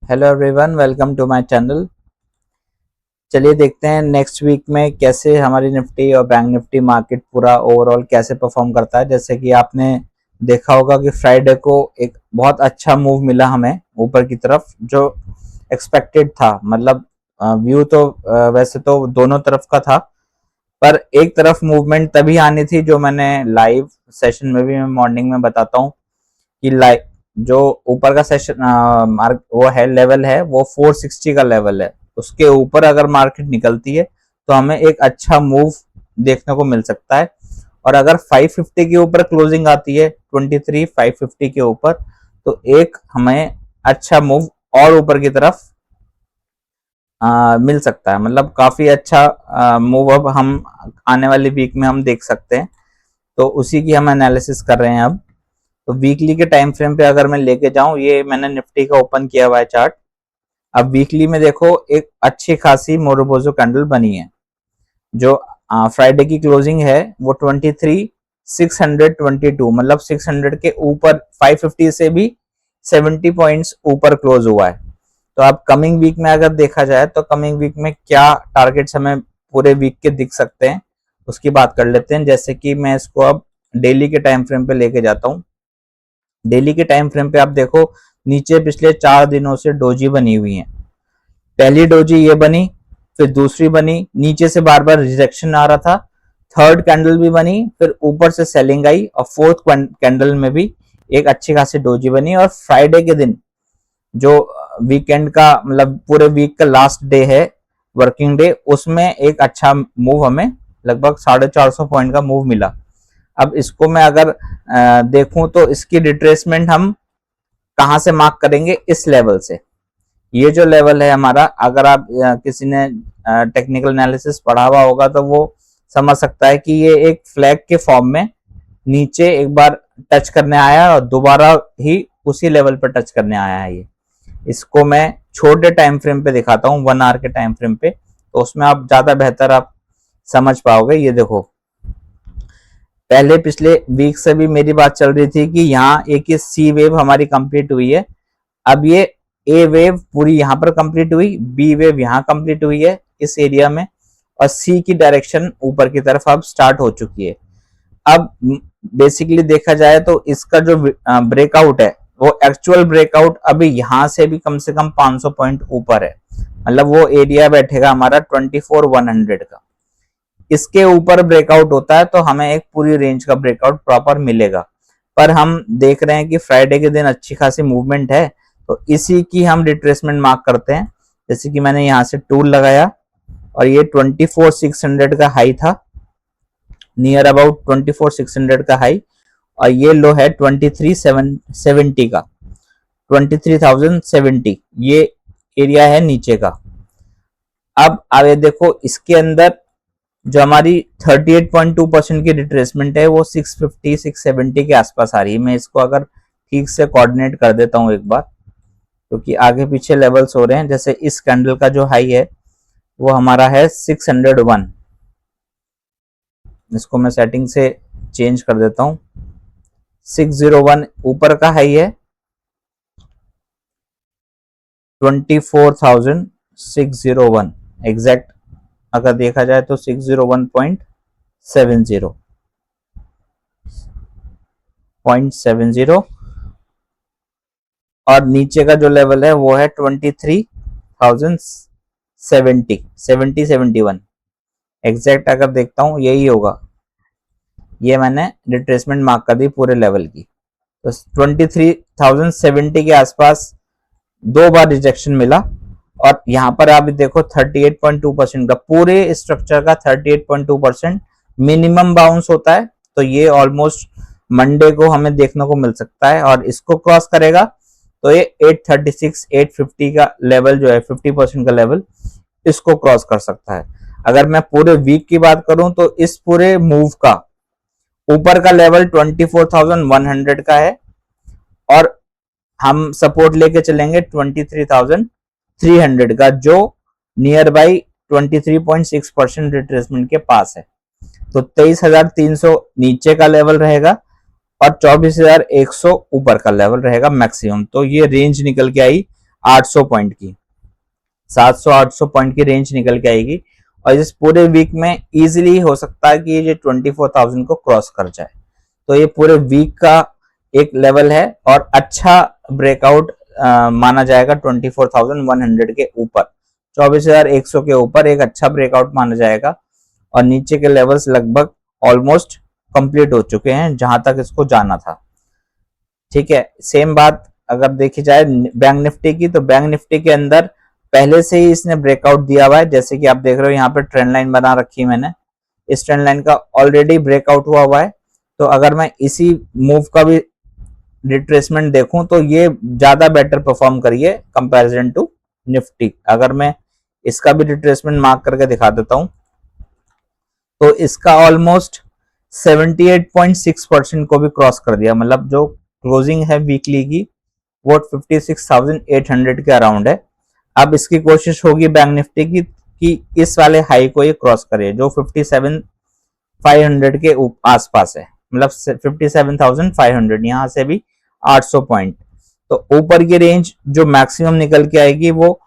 Hello everyone, welcome to my channel. चलिए देखते हैं नेक्स्ट वीक में कैसे हमारी निफ्टी और बैंक निफ्टी मार्केट पूरा ओवरऑल कैसे परफॉर्म करता है। जैसे कि आपने देखा होगा कि फ्राइडे को एक बहुत अच्छा मूव मिला हमें ऊपर की तरफ, जो एक्सपेक्टेड था। मतलब व्यू तो वैसे तो दोनों तरफ का था, पर एक तरफ मूवमेंट तभी आनी थी, जो मैंने लाइव सेशन में भी मैं मॉर्निंग में बताता हूँ कि लाइव जो ऊपर का सेशन मार्क वो है, लेवल है वो 460 का लेवल है। उसके ऊपर अगर मार्केट निकलती है तो हमें एक अच्छा मूव देखने को मिल सकता है। और अगर 550 के ऊपर क्लोजिंग आती है 23 550 के ऊपर, तो एक हमें अच्छा मूव और ऊपर की तरफ मिल सकता है। मतलब काफी अच्छा मूव अब हम आने वाली वीक में हम देख सकते हैं। तो उसी की हम एनालिसिस कर रहे हैं अब। तो वीकली के टाइम फ्रेम पे अगर मैं लेके जाऊं, ये मैंने निफ्टी का ओपन किया हुआ है चार्ट। अब वीकली में देखो एक अच्छी खासी मोरोबोजो कैंडल बनी है। जो फ्राइडे की क्लोजिंग है वो 23,622, मतलब 600 के ऊपर, 550 से भी 70 पॉइंट्स ऊपर क्लोज हुआ है। तो अब कमिंग वीक में अगर देखा जाए तो कमिंग वीक में क्या टारगेट्स हमें पूरे वीक के दिख सकते हैं, उसकी बात कर लेते हैं। जैसे कि मैं इसको अब डेली के टाइम फ्रेम पे लेके जाता हूँ। डेली के टाइम फ्रेम पे आप देखो, नीचे पिछले 4 दिनों से डोजी बनी हुई है। पहली डोजी ये बनी, फिर दूसरी बनी, नीचे से बार बार रिजेक्शन आ रहा था, थर्ड कैंडल भी बनी, फिर ऊपर से सेलिंग आई, और फोर्थ कैंडल में भी एक अच्छी खासी डोजी बनी। और फ्राइडे के दिन, जो वीकेंड का मतलब पूरे वीक का लास्ट डे है, वर्किंग डे, उसमें एक अच्छा मूव हमें लगभग 450 पॉइंट का मूव मिला। अब इसको मैं अगर देखूं तो इसकी रिट्रेसमेंट हम कहां से मार्क करेंगे? इस लेवल से। ये जो लेवल है हमारा, अगर आप किसी ने टेक्निकल एनालिसिस पढ़ा हुआ होगा तो वो समझ सकता है कि ये एक फ्लैग के फॉर्म में नीचे एक बार टच करने आया और दोबारा ही उसी लेवल पर टच करने आया है। ये इसको मैं छोटे टाइम फ्रेम पे दिखाता हूँ, 1 आवर के टाइम फ्रेम पे, तो उसमें आप ज्यादा बेहतर आप समझ पाओगे। ये देखो, पहले पिछले वीक से भी मेरी बात चल रही थी कि यहाँ एक सी वेव हमारी कंप्लीट हुई है। अब ये ए वेव पूरी यहाँ पर कंप्लीट हुई, बी वेव यहाँ कंप्लीट हुई है इस एरिया में, और सी की डायरेक्शन ऊपर की तरफ अब स्टार्ट हो चुकी है। अब बेसिकली देखा जाए तो इसका जो ब्रेकआउट है, वो एक्चुअल ब्रेकआउट अभी यहाँ से भी कम से कम 500 पॉइंट ऊपर है। मतलब वो एरिया बैठेगा हमारा 24,100 का। इसके ऊपर ब्रेकआउट होता है तो हमें एक पूरी रेंज का ब्रेकआउट प्रॉपर मिलेगा। पर हम देख रहे हैं कि फ्राइडे के दिन अच्छी खासी मूवमेंट है, तो इसी की हम रिट्रेसमेंट मार्क करते हैं। जैसे कि मैंने यहाँ से टूल लगाया और ये 24,600 का हाई था, नियर अबाउट 24,600 का हाई, और ये लो है 23,770 का, 23,070 ये एरिया है नीचे का। अब आगे देखो, इसके अंदर जो हमारी 38.2% की रिट्रेसमेंट है वो 650 670 के आसपास आ रही है। मैं इसको अगर ठीक से कोऑर्डिनेट कर देता हूँ एक बार, क्योंकि आगे पीछे लेवल्स हो रहे हैं। जैसे इस कैंडल का जो हाई है वो हमारा है 601। इसको मैं सेटिंग से चेंज कर देता हूँ। 601 ऊपर का हाई है, 24,601 एग्जैक्ट अगर देखा जाए तो 601.70 और नीचे का जो लेवल है वो है 23,070 एग्जैक्ट अगर देखता हूँ यही होगा। ये मैंने रिट्रेसमेंट मार्क कर दी पूरे लेवल की। तो 23,070 के आसपास 2 बार रिजेक्शन मिला, और यहाँ पर आप देखो 38.2% का, पूरे स्ट्रक्चर का 38.2% मिनिमम बाउंस होता है। तो ये ऑलमोस्ट मंडे को हमें देखने को मिल सकता है, और इसको क्रॉस करेगा तो ये 836 850 का लेवल जो है, 50% का लेवल, इसको क्रॉस कर सकता है। अगर मैं पूरे वीक की बात करूं तो इस पूरे मूव का ऊपर का लेवल 24,100 का है, और हम सपोर्ट लेके चलेंगे 23,300 का, जो नियर बाई 23.6% रिट्रेसमेंट के पास है। तो 23,300 नीचे का लेवल रहेगा और 24,100 ऊपर का लेवल रहेगा मैक्सिमम। तो ये रेंज निकल के आई 800 पॉइंट की, 700-800 पॉइंट की रेंज निकल के आएगी और इस पूरे वीक में इजीली हो सकता है कि ये 24,000 को क्रॉस कर जाए। तो ये पूरे वीक का एक लेवल है और अच्छा ब्रेकआउट माना जाएगा 24,100 के ऊपर, 24,100 के ऊपर एक अच्छा ब्रेकआउट माना जाएगा। और नीचे के लेवल्स लगभग ऑलमोस्ट कंप्लीट हो चुके हैं जहां तक इसको जाना था। ठीक है, सेम बात अगर देखी जाए बैंक निफ्टी की, तो बैंक निफ्टी के अंदर पहले से ही इसने ब्रेकआउट दिया हुआ है। जैसे कि आप देख रहे हो यहाँ पे ट्रेंड लाइन बना रखी है मैंने, इस ट्रेंड लाइन का ऑलरेडी ब्रेकआउट हुआ है। तो अगर मैं इसी मूव का भी रिट्रेसमेंट देखूं तो ये ज्यादा बेटर परफॉर्म करिए कंपैरिजन टू निफ्टी। अगर मैं इसका भी रिट्रेसमेंट मार्क करके दिखा देता हूं तो इसका ऑलमोस्ट 78.6% को भी क्रॉस कर दिया, मतलब जो क्लोजिंग है वीकली की वो 56,800 के अराउंड है। अब इसकी कोशिश होगी बैंक निफ्टी की कि इस वाले हाई को ये क्रॉस करे जो 57,500 के आसपास है, मतलब 57,500, यहां से भी 800 पॉइंट। तो ऊपर की रेंज जो मैक्सिमम निकल के आएगी वो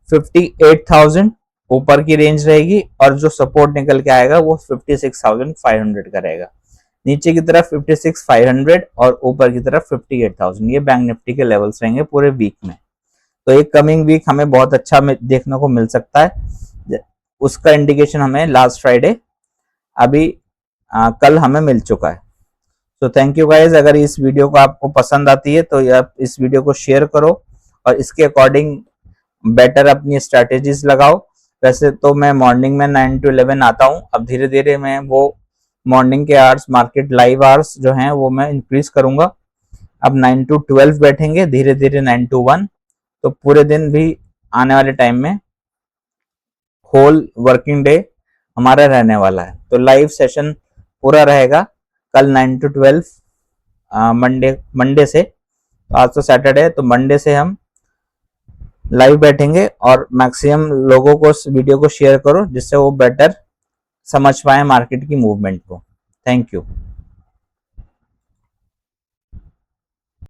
58,000 ऊपर की रेंज रहेगी और जो सपोर्ट निकल के आएगा वो 56,500 का रहेगा। नीचे की तरफ 56,500 और ऊपर की तरफ 58,000, ये बैंक निफ्टी के लेवल्स रहेंगे पूरे वीक में। तो एक कमिंग वीक हमें बहुत अच्छा देखने को मिल सकता है, उसका इंडिकेशन हमें लास्ट फ्राइडे अभी कल हमें मिल चुका है। तो थैंक यू गाइज, अगर इस वीडियो को आपको पसंद आती है तो आप इस वीडियो को शेयर करो और इसके अकॉर्डिंग बेटर अपनी स्ट्रैटेजीज लगाओ। वैसे तो मैं मॉर्निंग में 9 to 11 आता हूँ, अब धीरे धीरे मैं वो मॉर्निंग के आवर्स, मार्केट लाइव आवर्स जो हैं वो मैं इंक्रीज करूंगा। अब 9 to 12 बैठेंगे, धीरे धीरे 9 to 1, तो पूरे दिन भी आने वाले टाइम में होल वर्किंग डे हमारा रहने वाला है। तो लाइव सेशन पूरा रहेगा कल 9 to 12 मंडे से, आज तो सैटरडे है तो मंडे से हम लाइव बैठेंगे और मैक्सिमम लोगों को इस वीडियो को शेयर करो जिससे वो बेटर समझ पाए मार्केट की मूवमेंट को। Thank you.